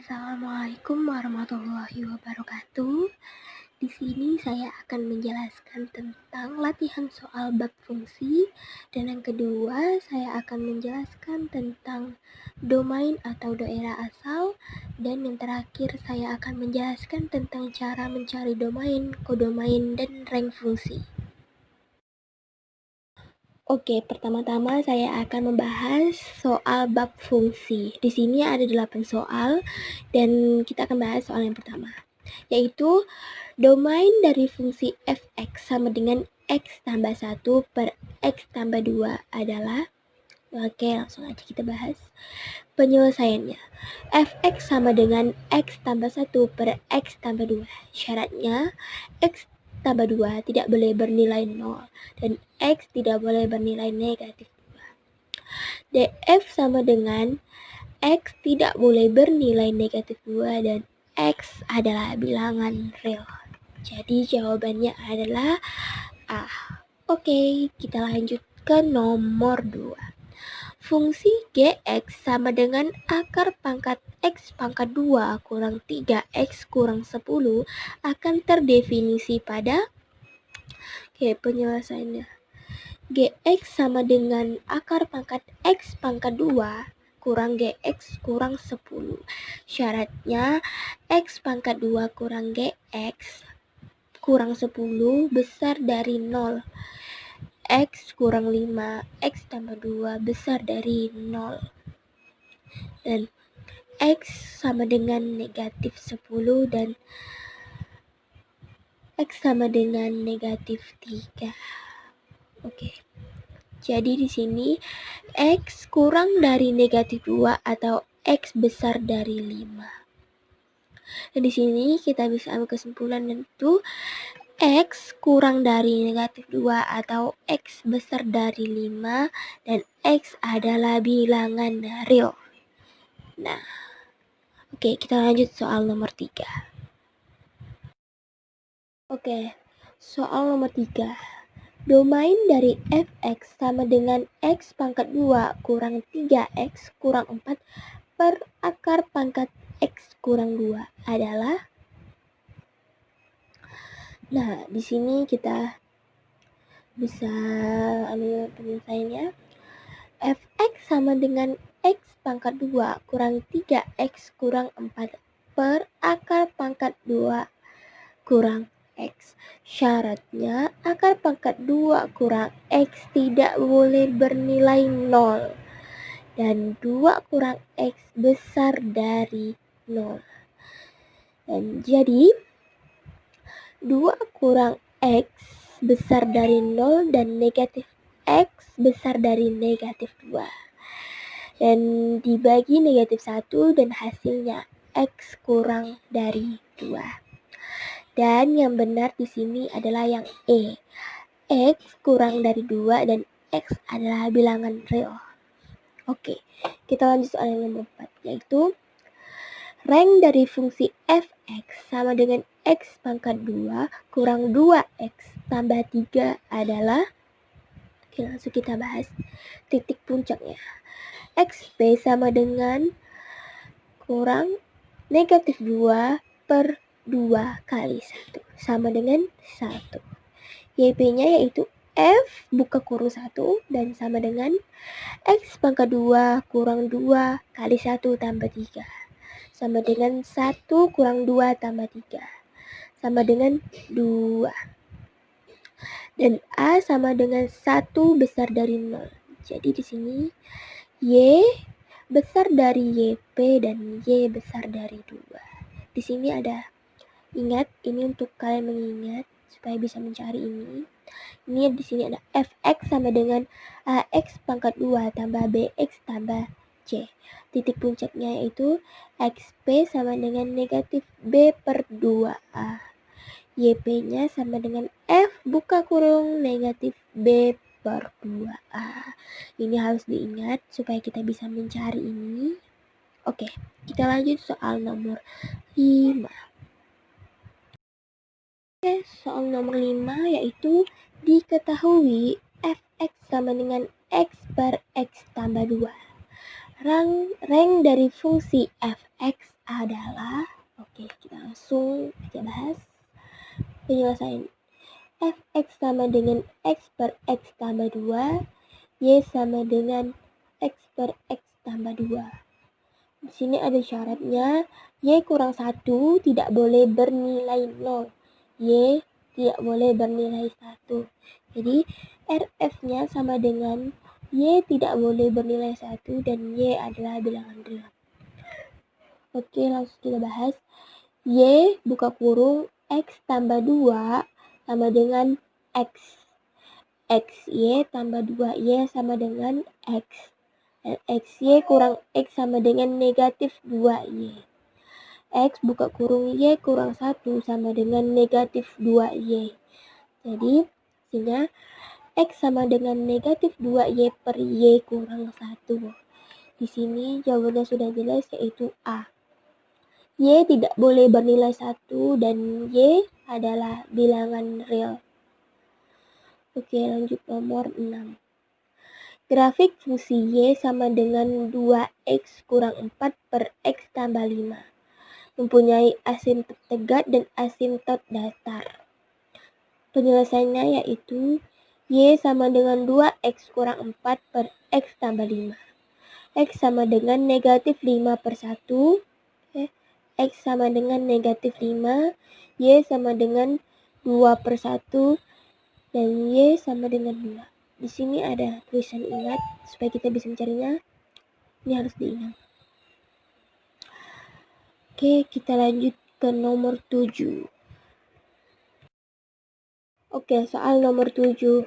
Assalamualaikum warahmatullahi wabarakatuh. Di sini saya akan menjelaskan tentang latihan soal bab fungsi, dan yang kedua saya akan menjelaskan tentang domain atau daerah asal, dan yang terakhir saya akan menjelaskan tentang cara mencari domain, kodomain, dan rank fungsi. Oke, pertama-tama saya akan membahas soal bab fungsi. Di sini ada 8 soal dan kita akan bahas soal yang pertama, yaitu domain dari fungsi fx sama dengan x tambah 1 per x tambah 2 adalah. Oke, langsung aja kita bahas penyelesaiannya. Fx sama dengan x tambah 1 per x tambah 2. Syaratnya x tambah 2 tidak boleh bernilai 0 dan x tidak boleh bernilai negatif 2. Df sama dengan x tidak boleh bernilai negatif 2 dan x adalah bilangan real. Jadi jawabannya adalah A. Oke, kita lanjut ke nomor 2. Fungsi gx sama dengan akar pangkat x pangkat 2 kurang 3x kurang 10 akan terdefinisi pada. Oke, penyelesaiannya. Gx sama dengan akar pangkat x pangkat 2 kurang gx kurang 10. Syaratnya x pangkat 2 kurang gx kurang 10 besar dari 0. X kurang 5, X tambah 2 besar dari 0. Dan X sama dengan negatif 10 dan X sama dengan negatif 3. Oke. Jadi di sini X kurang dari negatif 2 atau X besar dari 5. Dan di sini kita bisa ambil kesimpulan itu X kurang dari negatif 2 atau X besar dari 5 dan X adalah bilangan real. Nah, oke, kita lanjut soal nomor 3. Oke, soal nomor 3. Domain dari fx sama dengan x pangkat 2 kurang 3x kurang 4 per akar pangkat x kurang 2 adalah. Nah, di sini kita bisa ambil penyelesaiannya. Fx sama dengan x pangkat 2 kurang 3x kurang 4 per akar pangkat 2 kurang x. Syaratnya akar pangkat 2 kurang x tidak boleh bernilai 0 dan 2 kurang x besar dari 0. Dan jadi 2 kurang x besar dari 0 dan negatif x besar dari negatif 2. Dan dibagi negatif 1 dan hasilnya x kurang dari 2. Dan yang benar di sini adalah yang E. X kurang dari 2 dan X adalah bilangan real. Oke, kita lanjut soal yang nomor 4, yaitu rank dari fungsi fx sama dengan x pangkat 2 kurang 2x tambah 3 adalah. Oke, langsung kita bahas titik puncaknya. XP sama dengan kurang negatif 2 per 2 kali 1 sama dengan 1. YP-nya yaitu F buka kurung 1 dan sama dengan X pangkat 2 kurang 2 kali 1 tambah 3 sama dengan 1 kurang 2 tambah 3 sama dengan 2. Dan A sama dengan 1 besar dari 0. Jadi di sini Y besar dari YP dan Y besar dari 2. Di sini ada, ingat, ini untuk kalian mengingat supaya bisa mencari ini. Ini di sini ada fx sama dengan ax pangkat 2 tambah bx tambah c. Titik puncaknya yaitu xp sama dengan negatif b per 2a. YP-nya sama dengan f buka kurung negatif b per 2a. Ini harus diingat supaya kita bisa mencari ini. Oke, kita lanjut soal nomor 5. Oke, soal nomor 5 yaitu diketahui fx sama dengan x per x tambah 2. Rank dari fungsi fx adalah, oke kita langsung aja bahas penyelesaian. Fx sama dengan x per x tambah 2, y sama dengan x per x tambah 2. Di sini ada syaratnya, y kurang 1 tidak boleh bernilai 0. Y tidak boleh bernilai 1. Jadi RF-nya sama dengan y tidak boleh bernilai 1 dan y adalah bilangan real. Oke, langsung kita bahas. Y buka kurung x tambah 2 sama dengan x. XY tambah 2Y sama dengan X. Dan XY kurang X sama dengan negatif 2Y. X buka kurung Y kurang 1 sama dengan negatif 2Y. Jadi, hasilnya X sama dengan negatif 2Y per Y kurang 1. Di sini jawabannya sudah jelas, yaitu A. Y tidak boleh bernilai 1 dan Y adalah bilangan real. Oke, lanjut nomor 6. Grafik fungsi Y sama dengan 2X kurang 4 per X tambah 5. Mempunyai asimtot tegak dan asimtot datar. Penyelesaiannya yaitu Y sama dengan 2X kurang 4 per X tambah 5. X sama dengan negatif 5 per 1. X sama dengan negatif 5. Y sama dengan 2 per 1. Dan Y sama dengan 2. Di sini ada tulisan ingat supaya kita bisa mencarinya. Ini harus diingat. Oke, kita lanjut ke nomor 7. Oke, soal nomor 7.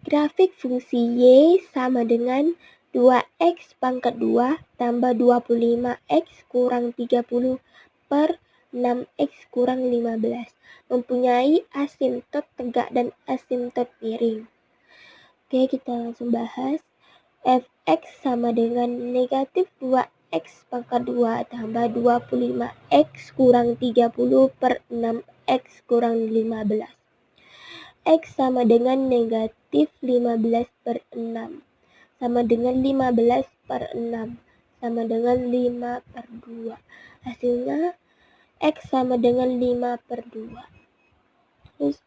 Grafik fungsi Y sama dengan 2X pangkat 2 tambah 25X kurang 30 per 6X kurang 15. Mempunyai asimtot tegak dan asimtot miring. Oke, kita langsung bahas. Fx sama dengan negatif 2x pangkat 2 tambah 25x kurang 30 per 6x kurang 15. X sama dengan negatif 15 per 6 sama dengan 15 per 6 sama dengan 5 per 2. Hasilnya X sama dengan 5 per 2. Terus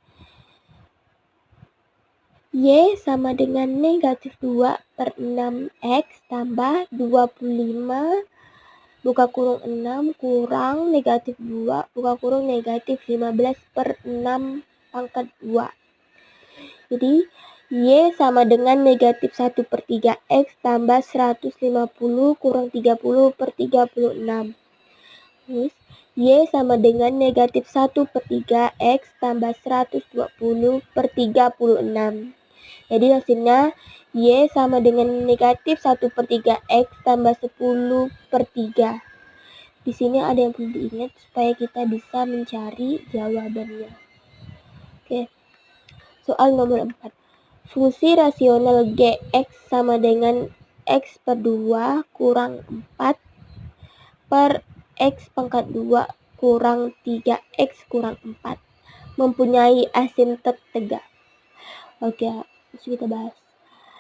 Y sama dengan negatif 2 per 6X tambah 25 buka kurung 6 kurang negatif 2 buka kurung negatif 15 per 6 pangkat 2. Jadi Y sama dengan negatif 1 per 3X tambah 150 kurang 30 per 36. Terus Y sama dengan negatif 1 per 3X tambah 120 per 36. Jadi hasilnya Y sama dengan negatif 1 per 3X tambah 10 per 3. Di sini ada yang perlu diingat supaya kita bisa mencari jawabannya. Oke. Soal nomor 4. Fungsi rasional Gx sama dengan X per 2 kurang 4 per X pangkat 2 kurang 3X kurang 4. Mempunyai asimtot tegak. Oke, langsung kita bahas.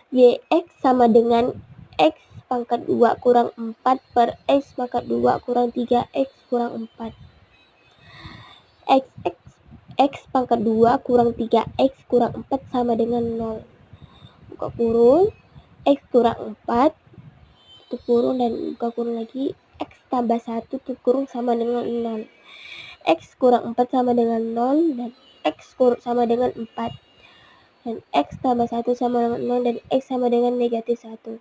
Yx sama dengan X pangkat 2 kurang 4 per X pangkat 2 kurang 3X kurang 4. X pangkat 2 kurang 3X kurang 4 sama dengan 0. Buka kurung, X kurang 4, tutup kurung dan buka kurung lagi, X tambah 1 tutup kurung sama dengan 0. X kurang 4 sama dengan 0 dan X kurang sama dengan 4. Dan X tambah 1 sama dengan 0 dan X sama dengan negatif 1.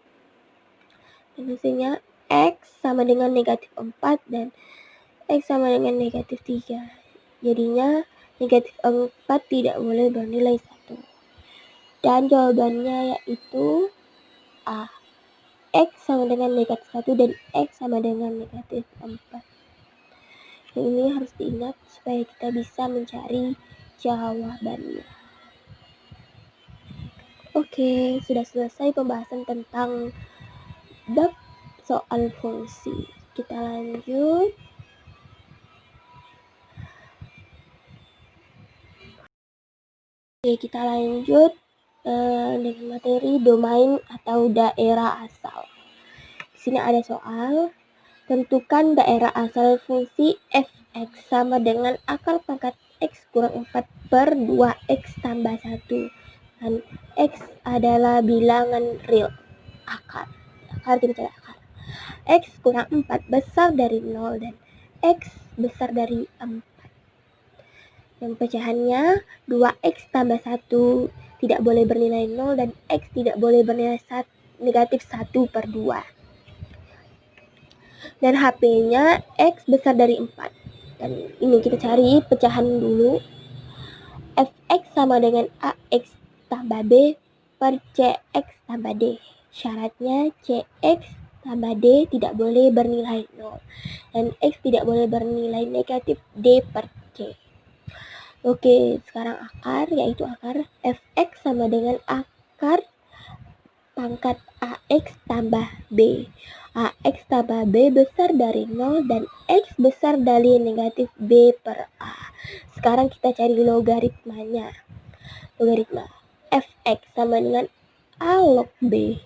Dan hasilnya X sama dengan negatif 4 dan X sama dengan negatif 3. Jadinya negatif 4 tidak boleh bernilai 1. Dan jawabannya yaitu A. X sama dengan negatif 1 dan X sama dengan negatif 4. Dan ini harus diingat supaya kita bisa mencari jawabannya. Oke, sudah selesai pembahasan tentang bab soal fungsi. Kita lanjut. Oke, kita lanjut dengan materi domain atau daerah asal. Di sini ada soal. Tentukan daerah asal fungsi f(x) sama dengan akar pangkat x kurang 4 per 2x tambah 1. Dan x adalah bilangan real. Akar kita cari akar. X kurang 4 besar dari 0 dan x besar dari 4. Dan pecahannya 2x tambah 1 tidak boleh bernilai 0 dan x tidak boleh bernilai negatif 1 per 2. Dan HP-nya X besar dari 4. Dan ini kita cari pecahan dulu. Fx sama dengan AX tambah B per CX tambah D. Syaratnya CX tambah D tidak boleh bernilai 0. Dan X tidak boleh bernilai negatif D per C. Oke, sekarang akar, yaitu akar Fx sama dengan akar pangkat AX tambah B. AX tambah B besar dari 0 dan X besar dari negatif B per A. Sekarang kita cari logaritmanya. Logaritma Fx sama dengan A log B.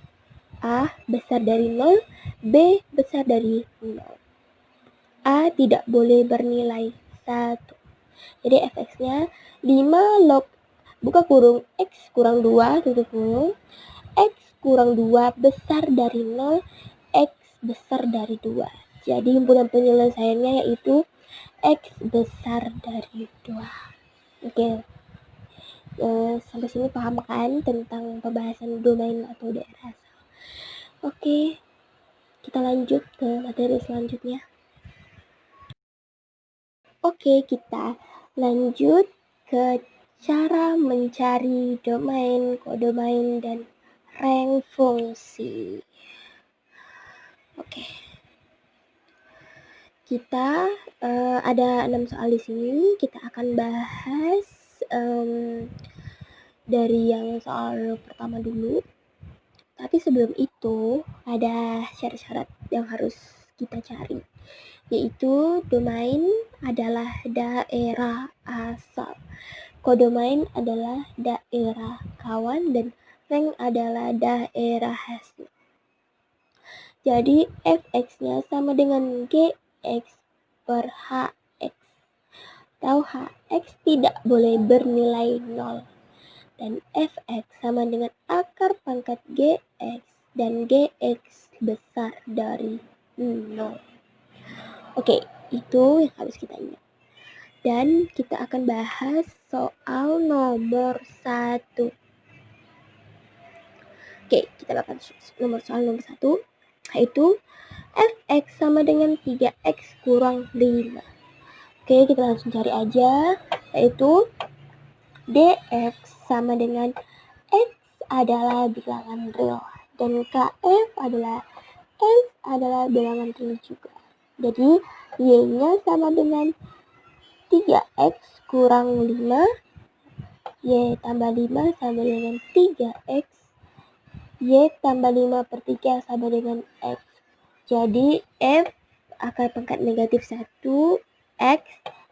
A besar dari 0, B besar dari 0. A tidak boleh bernilai 1. Jadi Fx-nya 5 log buka kurung X kurang 2 tutup kurung. X kurang 2 besar dari 0, X besar dari 2. Jadi himpunan penyelesaiannya yaitu X besar dari 2. Oke, sampai sini paham kan tentang pembahasan domain atau daerah asal. Oke, kita lanjut ke materi selanjutnya. Oke, kita lanjut ke cara mencari domain, kodomain, dan rank fungsi. Oke. Kita ada 6 soal di sini. Kita akan bahas dari yang soal pertama dulu. Tapi sebelum itu ada syarat-syarat yang harus kita cari, yaitu domain adalah daerah asal, kodomain adalah daerah kawan, dan rank adalah daerah hasil. Jadi Fx-nya sama dengan Gx per Hx. Tahu Hx tidak boleh bernilai 0. Dan Fx sama dengan akar pangkat Gx dan Gx besar dari 0. Oke, itu yang harus kita ingat. Dan kita akan bahas soal nomor 1. Oke, kita akan soal nomor 1. Yaitu Fx sama dengan 3x kurang 5. Oke, kita langsung cari aja. Yaitu Dx sama dengan X adalah bilangan real. Dan Kf adalah X adalah bilangan real juga. Jadi, Y-nya sama dengan 3x kurang 5. Y tambah 5 sama dengan 3x. Y tambah 5 per 3 sama dengan X. Jadi F akar pangkat negatif 1 X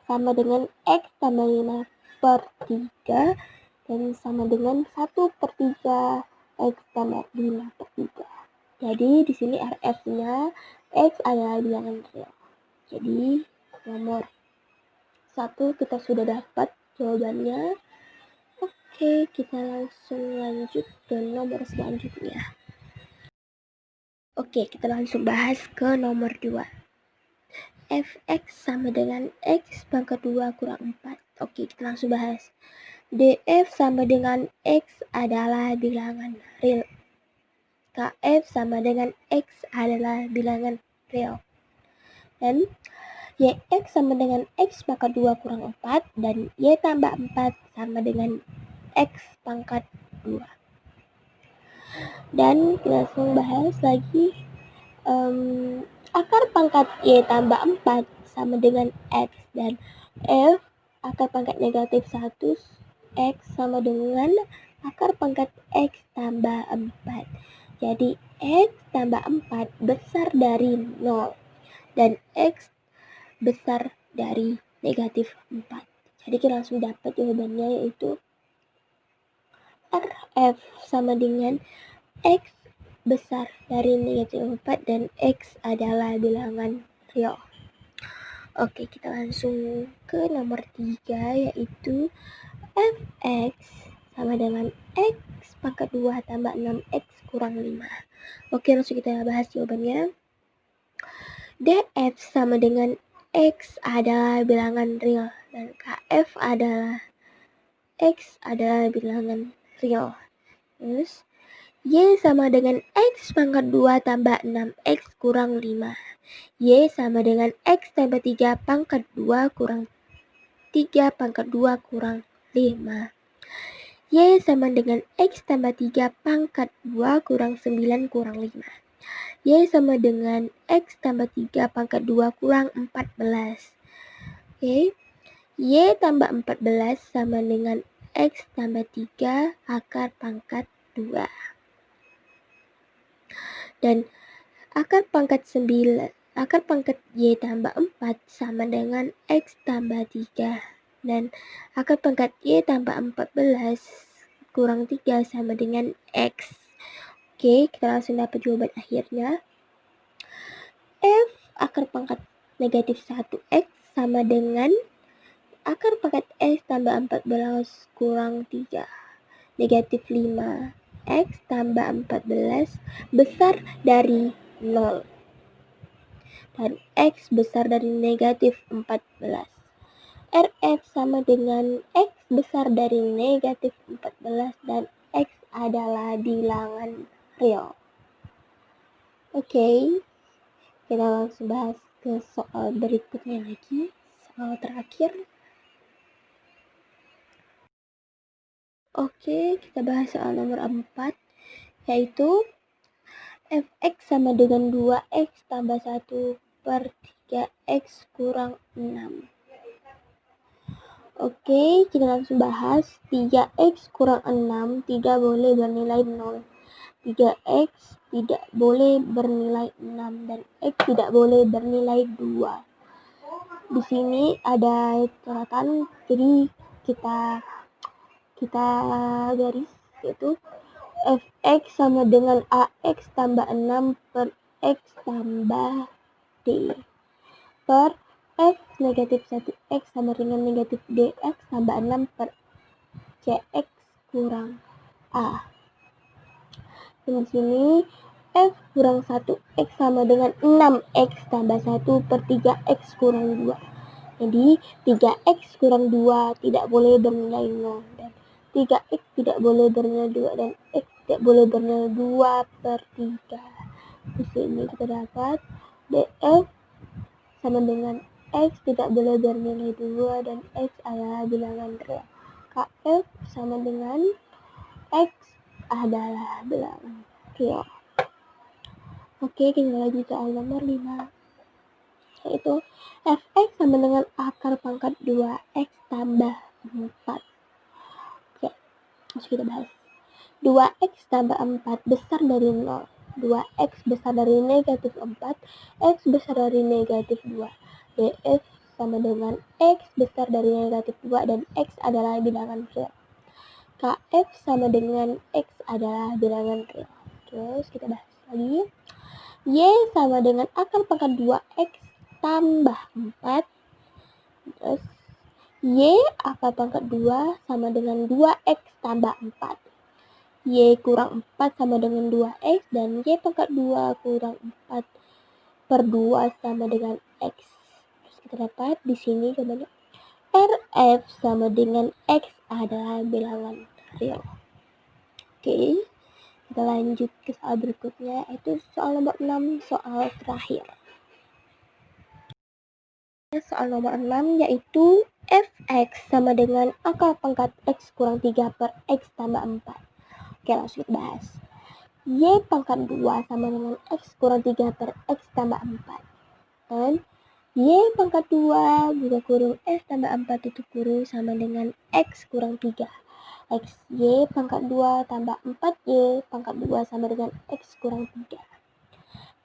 sama dengan X tambah 5 per 3 dan sama dengan 1 per 3 X tambah 5 per 3. Jadi di sini RF-nya X adalah bilangan real. Jadi nomor 1 kita sudah dapat jawabannya. Oke, kita langsung lanjut ke nomor selanjutnya. Oke, kita langsung bahas ke nomor 2. Fx sama dengan X pangkat 2 kurang 4. Oke, kita langsung bahas. Df sama dengan X adalah bilangan real. Kf sama dengan X adalah bilangan real. Dan Yx sama dengan X pangkat 2 kurang 4. Dan Y tambah 4 sama dengan X pangkat 2. Dan kita langsung bahas lagi. Akar pangkat Y tambah 4 sama dengan X. Dan F akar pangkat negatif 1 X sama dengan akar pangkat X tambah 4. Jadi X tambah 4 besar dari 0. Dan X besar dari negatif 4. Jadi kita langsung dapat jawabannya, yaitu RF sama dengan X besar dari negatif 4 dan X adalah bilangan real. Oke, kita langsung ke nomor 3, yaitu fx sama dengan x pangkat 2 tambah 6x kurang 5. Oke, langsung kita bahas jawabannya. Df sama dengan x adalah bilangan real dan kf adalah x adalah bilangan real. Terus y sama dengan x pangkat 2 tambah 6x kurang 5. Y sama dengan x tambah 3 pangkat 2 kurang 3 pangkat 2 kurang 5. Y sama dengan x tambah 3 pangkat 2 kurang 9 kurang 5. Y sama dengan x tambah 3 pangkat 2 kurang 14. Oke. Y tambah 14 sama dengan x tambah 3 akar pangkat 2. Dan akar pangkat Y tambah 4 sama dengan X tambah 3. Dan akar pangkat Y tambah 14 kurang 3 sama dengan X. Oke, kita langsung dapat jawaban akhirnya. F akar pangkat negatif 1X sama dengan akar pangkat X tambah 14 kurang 3. Negatif 5. X tambah 14 besar dari 0. Dan X besar dari negatif 14. Rf sama dengan X besar dari negatif 14 dan X adalah bilangan real. Oke, kita langsung bahas ke soal berikutnya lagi, soal terakhir. Oke, kita bahas soal nomor 4, yaitu fx sama dengan 2x tambah 1 per 3x kurang 6. Oke, kita langsung bahas. 3x kurang 6 tidak boleh bernilai 0. 3x tidak boleh bernilai 6 dan x tidak boleh bernilai 2. Di sini ada catatan, jadi kita garis, yaitu fx sama dengan ax tambah 6 per x tambah d per f negatif 1x sama dengan negatif dx tambah 6 per cx kurang a. Di sini f kurang 1x sama dengan 6x tambah 1 per 3x kurang 2. Jadi 3x kurang 2 tidak boleh bernilai 0 dan 3x tidak boleh bernilai 2 dan x tidak boleh bernilai 2 per 3. Di sini kita dapat df sama dengan x tidak boleh bernilai 2 dan x adalah bilangan real. Kf sama dengan x adalah bilangan real. Oke, kita lanjut soal nomor 5, yaitu fx sama dengan akar pangkat 2x tambah 4. Oke, langsung kita bahas. 2x tambah 4 besar dari 0. 2x besar dari negatif 4, x besar dari negatif 2. Df sama dengan x besar dari negatif 2 dan x adalah bilangan real. Kf sama dengan x adalah bilangan real. Terus kita bahas lagi. Y sama dengan akar pangkat 2x tambah 4. Terus Y akar pangkat 2 sama dengan 2x tambah 4. Y kurang 4 sama dengan 2x dan Y pangkat 2 kurang 4 per 2 sama dengan x. Terus kita dapat di sini jawabannya Rf sama dengan x adalah bilangan real. Oke, kita lanjut ke soal berikutnya, yaitu soal nomor 6, soal terakhir. Soal nomor 6 yaitu fx sama dengan akar pangkat x kurang 3 per x tambah 4. Oke, langsung kita bahas. Y pangkat 2 sama dengan x kurang 3 per x tambah 4. Dan Y pangkat 2 buka kurung x tambah 4 tutup kurung sama dengan x kurang 3. X Y pangkat 2 tambah 4Y pangkat 2 sama dengan x kurang 3.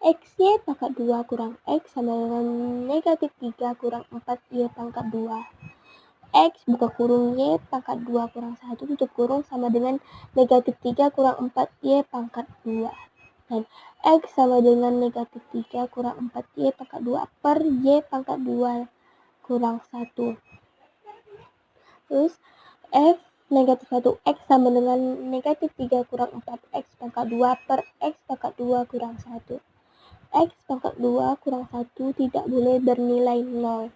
XY pangkat 2 kurang X sama dengan negatif 3 kurang 4Y pangkat 2. X buka kurung Y pangkat 2 kurang 1 tutup kurung sama dengan negatif 3 kurang 4Y pangkat 2. Dan X sama dengan negatif 3 kurang 4Y pangkat 2 per Y pangkat 2 kurang 1. Terus F negatif 1 X sama dengan negatif 3 kurang 4X pangkat 2 per X pangkat 2 kurang 1. X pangkat 2 kurang 1 tidak boleh bernilai 0.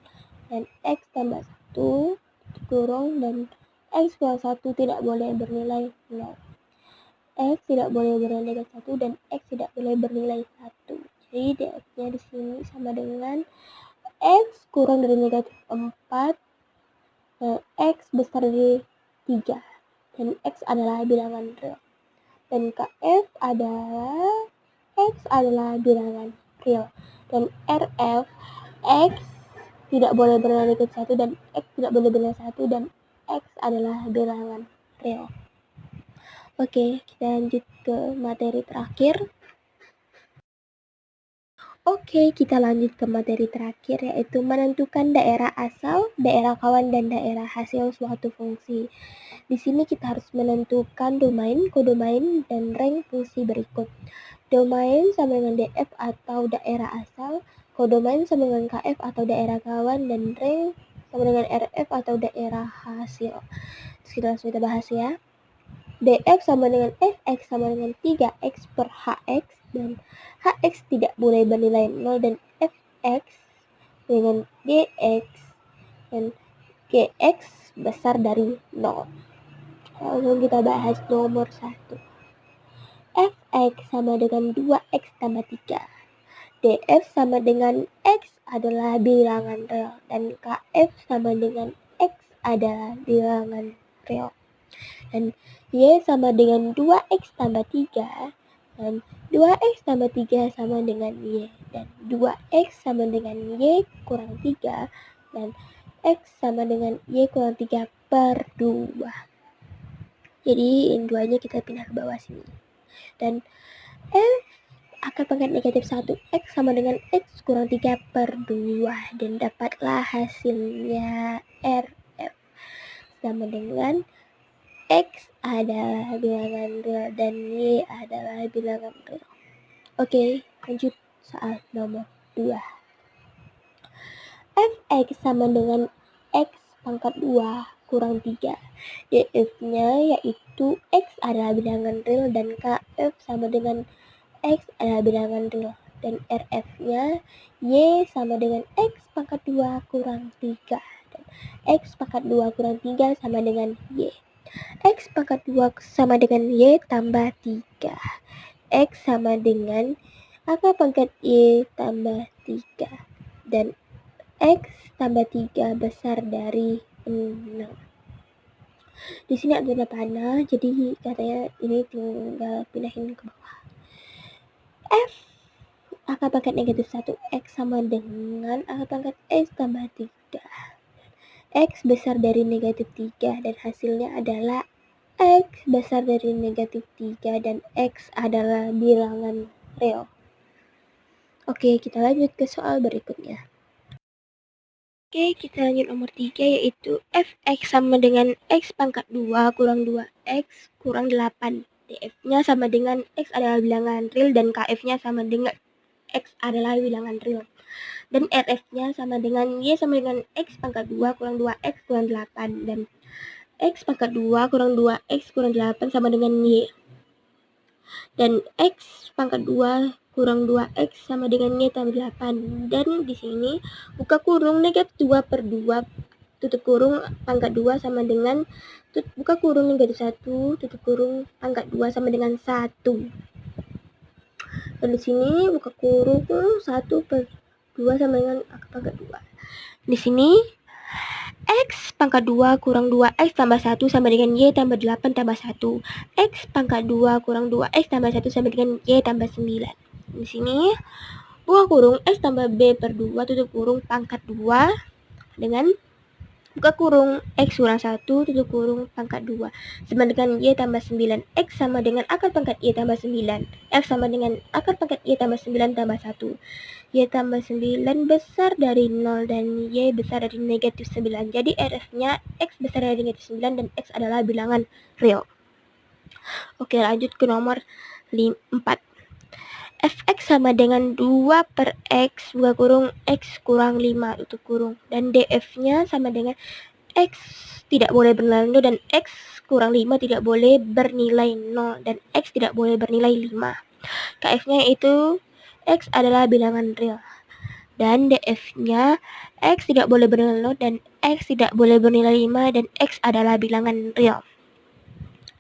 Dan X tambah 1 kurang dan X kurang 1 tidak boleh bernilai 0. X tidak boleh bernilai negatif 1 dan X tidak boleh bernilai 1. Jadi df-nya di sini sama dengan X kurang dari negatif 4 dan X besar dari 3. Dan X adalah bilangan real. Dan KF adalah X adalah bilangan real. Dan RF X tidak boleh bernilai negatif 1 dan X tidak boleh bernilai 1 dan X adalah bilangan real. Oke, kita lanjut ke materi terakhir. Oke, kita lanjut ke materi terakhir yaitu menentukan daerah asal, daerah kawan, dan daerah hasil suatu fungsi. Di sini kita harus menentukan domain, kodomain, dan rank fungsi berikut. Domain sama dengan DF atau daerah asal, kodomain sama dengan KF atau daerah kawan, dan rank sama dengan RF atau daerah hasil. Kita langsung kita bahas ya. DF sama dengan Fx sama dengan 3x per Hx dan Hx tidak boleh bernilai 0 dan Fx dengan Gx dan Gx besar dari 0. Langsung kita bahas nomor 1. Fx sama dengan 2x tambah 3. Df sama dengan x adalah bilangan real dan Kf sama dengan x adalah bilangan real. Dan Y sama dengan 2X tambah 3 dan 2X tambah 3 sama dengan Y dan 2X sama dengan Y kurang 3 dan X sama dengan Y kurang 3 per 2. Jadi ini duanya kita pindah ke bawah sini. Dan F akar pangkat negatif 1 X sama dengan X kurang 3 per 2 dan dapatlah hasilnya RF sama dengan X adalah bilangan real dan Y adalah bilangan real. Oke, lanjut soal nomor 2. Fx sama dengan X pangkat 2 kurang 3. Df-nya yaitu X adalah bilangan real dan Kf sama dengan X adalah bilangan real. Dan RF-nya Y sama dengan X pangkat 2 kurang 3. Dan X pangkat 2 kurang 3 sama dengan Y. X pangkat 2 sama dengan Y tambah 3. X sama dengan akar pangkat Y tambah 3. Dan X tambah 3 besar dari 6. Di sini ada tanda panah, jadi katanya ini tinggal pindahin ke bawah. F akar pangkat negatif 1 X sama dengan akar pangkat X tambah 3. X besar dari negatif 3 dan hasilnya adalah X besar dari negatif 3 dan X adalah bilangan real. Oke, kita lanjut ke soal berikutnya. Oke, kita lanjut nomor 3 yaitu Fx sama dengan X pangkat 2 kurang 2X kurang 8. Df-nya sama dengan X adalah bilangan real dan Kf-nya sama dengan X adalah bilangan real. Dan RF-nya sama dengan Y sama dengan X pangkat 2 kurang 2X kurang 8 dan X pangkat 2 kurang 2X kurang 8 sama dengan Y. Dan X pangkat 2 kurang 2X sama dengan Y tambah 8. Dan di sini buka kurung negatif 2 per 2 tutup kurung pangkat 2 sama dengan buka kurung negatif 1 tutup kurung pangkat 2 sama dengan 1. Dan di sini buka kurung 1 per 2 sama dengan akar pangkat 2. Di sini X pangkat 2 kurang 2X tambah 1 sama dengan Y tambah 8 tambah 1. X pangkat 2 kurang 2X tambah 1 sama dengan Y tambah 9. Di sini buka kurung X tambah B per 2 tutup kurung pangkat 2 dengan buka kurung X kurang 1 tutup kurung pangkat 2 sama dengan Y tambah 9. X sama dengan akar pangkat Y tambah 9. X sama dengan akar pangkat Y tambah 9 tambah 1. Y tambah 9 besar dari 0 dan Y besar dari negatif 9. Jadi RF-nya X besar dari negatif 9 dan X adalah bilangan real. Oke, lanjut ke nomor 4. fx sama dengan 2 per x buka kurung x kurang 5 tutup kurung, dan df-nya sama dengan x tidak boleh bernilai 0 dan x kurang 5 tidak boleh bernilai 0 dan x tidak boleh bernilai 5. Kf-nya yaitu x adalah bilangan real, dan df-nya x tidak boleh bernilai 0 dan x tidak boleh bernilai 5 dan x adalah bilangan real.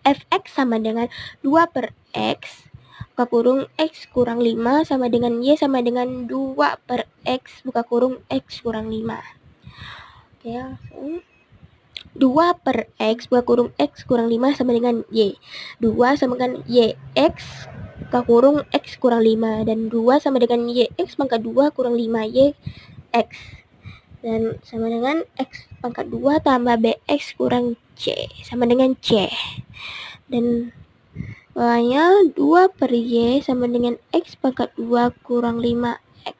Fx sama dengan 2 per x buka kurung x kurang 5 sama dengan y sama dengan 2 per x buka kurung x kurang 5. Oke, langsung 2 per x buka kurung x kurang 5 sama dengan y. 2 sama dengan y x buka kurung x kurang 5 dan 2 sama dengan y x pangkat 2 kurang 5 y x dan sama dengan x pangkat 2 tambah bx kurang c sama dengan c. Dan bawahnya 2 per y sama dengan x pangkat 2 kurang 5x.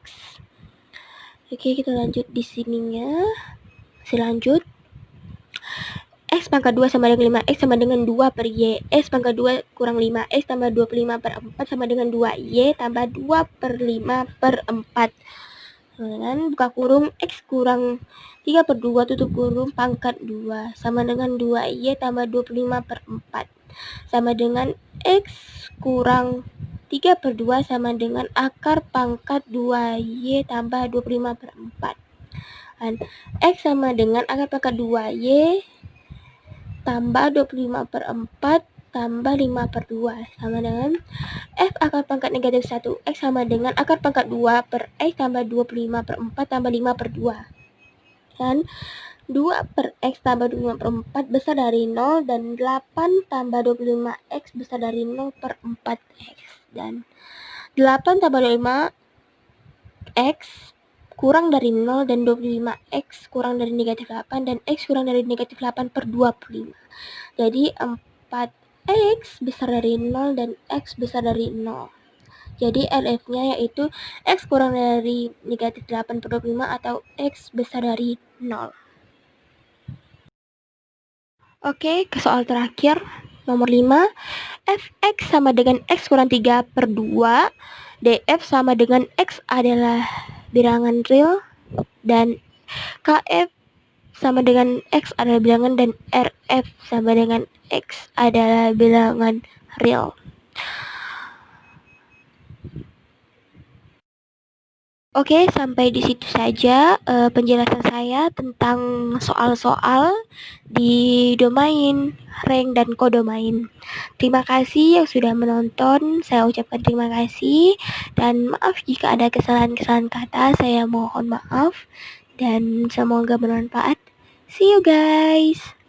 Oke, kita lanjut di sininya. Masih lanjut. X pangkat 2 sama dengan 5x sama dengan 2 per y. X pangkat 2 kurang 5x tambah 25 per 4 sama dengan 2y tambah 2 per 5 per 4. Dan buka kurung x kurang 3 per 2 tutup kurung pangkat 2 sama dengan 2y tambah 25 per 4 sama dengan x kurang 3 per 2 sama dengan akar pangkat 2y tambah 25 per 4. Dan x sama dengan akar pangkat 2y tambah 25 per 4 tambah 5 per 2 sama dengan f akar pangkat negatif 1 x sama dengan akar pangkat 2 per x tambah 25 per 4 tambah 5 per 2. Dan 2 per x tambah 25 per 4 besar dari 0 dan 8 tambah 25x besar dari 0 per 4x. Dan 8 tambah 25x kurang dari 0 dan 25x kurang dari negatif 8 dan x kurang dari negatif 8 per 25. Jadi 4x besar dari 0 dan x besar dari 0. Jadi LF-nya yaitu x kurang dari negatif 8 per 25 atau x besar dari 0. Oke, ke soal terakhir, nomor 5. Fx sama dengan x kurang 3 per 2. Df sama dengan x adalah bilangan real. Dan Kf sama dengan x adalah bilangan dan Rf sama dengan x adalah bilangan real. Oke, sampai di situ saja penjelasan saya tentang soal-soal di domain, rank, dan kodomain. Terima kasih yang sudah menonton. Saya ucapkan terima kasih dan maaf jika ada kesalahan-kesalahan kata. Saya mohon maaf dan semoga bermanfaat. See you guys.